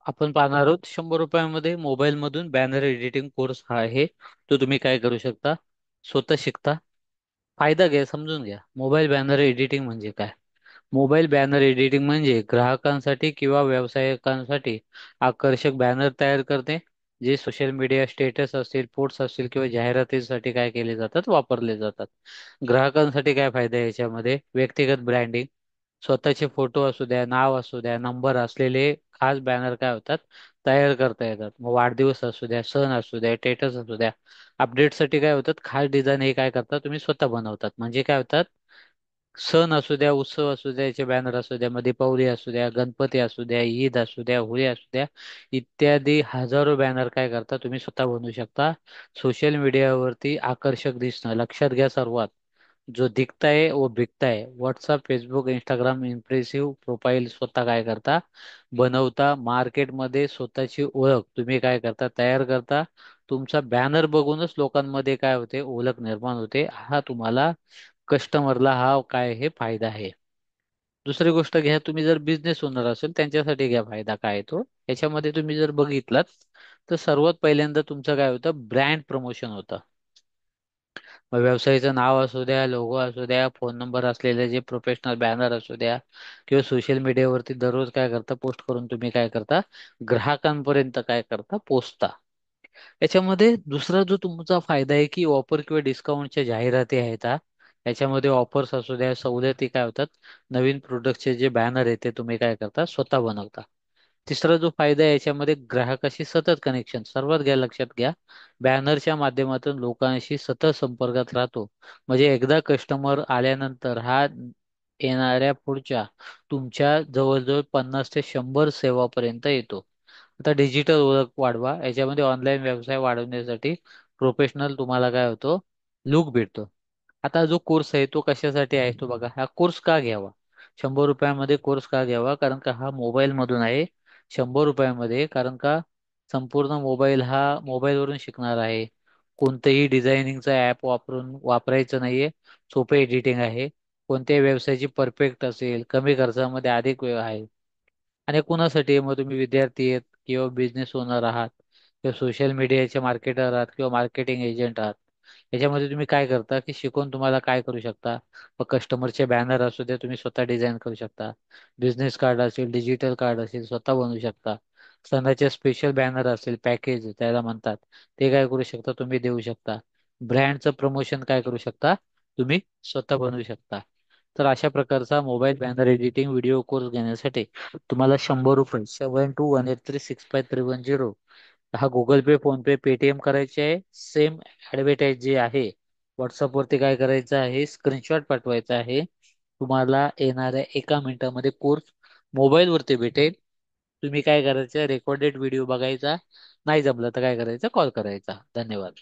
आपण पाहणार आहोत 100 रुपयामध्ये मोबाईल मधून बॅनर एडिटिंग कोर्स हा आहे. तो तुम्ही काय करू शकता, स्वतः शिकता. फायदा घ्या, समजून घ्या. मोबाईल बॅनर एडिटिंग म्हणजे काय? मोबाईल बॅनर एडिटिंग म्हणजे ग्राहकांसाठी किंवा व्यावसायिकांसाठी आकर्षक बॅनर तयार करणे, जे सोशल मीडिया स्टेटस असतील, पोस्ट असतील किंवा जाहिरातीसाठी काय केले जातात, वापरले जातात. ग्राहकांसाठी काय फायदा आहे याच्यामध्ये? व्यक्तिगत ब्रँडिंग, स्वतःचे फोटो असू द्या, नाव असू द्या, नंबर असलेले खास बॅनर काय होतात, तयार करता येतात. मग वाढदिवस असू द्या, सण असू द्या, स्टेटस असू द्या, अपडेटसाठी काय होतात, खास डिझाईन हे काय करतात, तुम्ही स्वतः बनवतात. म्हणजे काय होतात, सण असू द्या, उत्सव असू द्या, याचे बॅनर असू द्या, मग दीपावली असू द्या, गणपती असू द्या, ईद असू द्या, होळी असू द्या, इत्यादी हजारो बॅनर काय करता, तुम्ही स्वतः बनवू शकता. सोशल मीडियावरती आकर्षक दिसणं. लक्षात घ्या सर्वात, जो दिखता है वो बिकता है. WhatsApp, Facebook, Instagram impressive profile स्वतः काय करता, बनवता. मार्केटमध्ये स्वतःची ओळख तुम्ही काय करता, तयार करता. तुमचा बॅनर बघूनच लोकांमध्ये काय होते, ओळख निर्माण होते. हा तुम्हाला कस्टमरला हा काय हे फायदा आहे. दुसरी गोष्ट घ्या, तुम्ही जर बिझनेस ओनर असेल त्यांच्यासाठी घ्या फायदा काय आहे तो. याच्यामध्ये तुम्ही जर बघितलात तर सर्वात पहिल्यांदा तुमचं काय होतं, ब्रँड प्रमोशन होतं. मग व्यवसायाचं नाव असू द्या, लोगो असू द्या, फोन नंबर असलेले जे प्रोफेशनल बॅनर असू द्या, किंवा सोशल मीडियावरती दररोज काय करता, पोस्ट करून तुम्ही काय करता, ग्राहकांपर्यंत काय करता, पोचता. याच्यामध्ये दुसरा जो तुमचा फायदा आहे की ऑफर किंवा डिस्काउंटच्या जाहिराती आहेत हा. याच्यामध्ये ऑफर्स असू द्या, सवलती काय होतात, नवीन प्रोडक्टचे जे बॅनर आहे ते तुम्ही काय करता, स्वतः बनवता. तिसरा जो फायदा आहे याच्यामध्ये ग्राहकाशी सतत कनेक्शन. सर्वात घ्या, लक्षात घ्या, बॅनरच्या माध्यमातून लोकांशी सतत संपर्कात राहतो. म्हणजे एकदा कस्टमर आल्यानंतर हा येणाऱ्या पुढच्या तुमच्या जवळजवळ 50 ते 100 सेवापर्यंत येतो. आता डिजिटल ओळख वाढवा. याच्यामध्ये ऑनलाईन व्यवसाय वाढवण्यासाठी प्रोफेशनल तुम्हाला काय होतो, लुक भेटतो. आता जो कोर्स आहे तो कशासाठी आहे तो बघा. हा कोर्स का घ्यावा, 100 रुपयामध्ये कोर्स का घ्यावा? कारण का हा मोबाईल मधून आहे. 100 रुपयामध्ये, कारण का संपूर्ण मोबाईल हा मोबाईलवरून शिकणार आहे. कोणतंही डिझायनिंगचा ऍप वापरून वापरायचं नाहीये. सोपे एडिटिंग आहे. कोणत्याही व्यवसायाची परफेक्ट असेल, कमी खर्चामध्ये अधिक वेळ आहे. आणि कुणासाठी? मग तुम्ही विद्यार्थी आहेत किंवा बिझनेस ओनर आहात किंवा सोशल मीडियाचे मार्केटर आहात किंवा मार्केटिंग एजंट आहात. याच्यामध्ये तुम्ही काय करता की शिकून तुम्हाला काय करू शकता, मग कस्टमरचे बॅनर असू दे तुम्ही स्वतः डिझाईन करू शकता. बिझनेस कार्ड असेल, डिजिटल कार्ड असेल, स्वतः बनवू शकता. सणाचे स्पेशल बॅनर असेल, पॅकेज त्याला म्हणतात, ते काय करू शकता, तुम्ही देऊ शकता. ब्रँडचं प्रमोशन काय करू शकता, तुम्ही स्वतः बनवू शकता. तर अशा प्रकारचा mobile banner editing video course घेण्यासाठी तुम्हाला 100 रुपये, 7218365310, हा गुगल पे, फोन पे, पेटीएम करायचे आहे. सेम ऍडव्हर्टाईज जे आहे व्हॉट्सअप वरती काय करायचं आहे, स्क्रीनशॉट पाठवायचा आहे. तुम्हाला येणाऱ्या 1 मिनिटामध्ये कोर्स मोबाईल वरती भेटेल. तुम्ही काय करायचं, रेकॉर्डेड व्हिडिओ बघायचा. नाही जमलं तर काय करायचं, कॉल करायचा. धन्यवाद.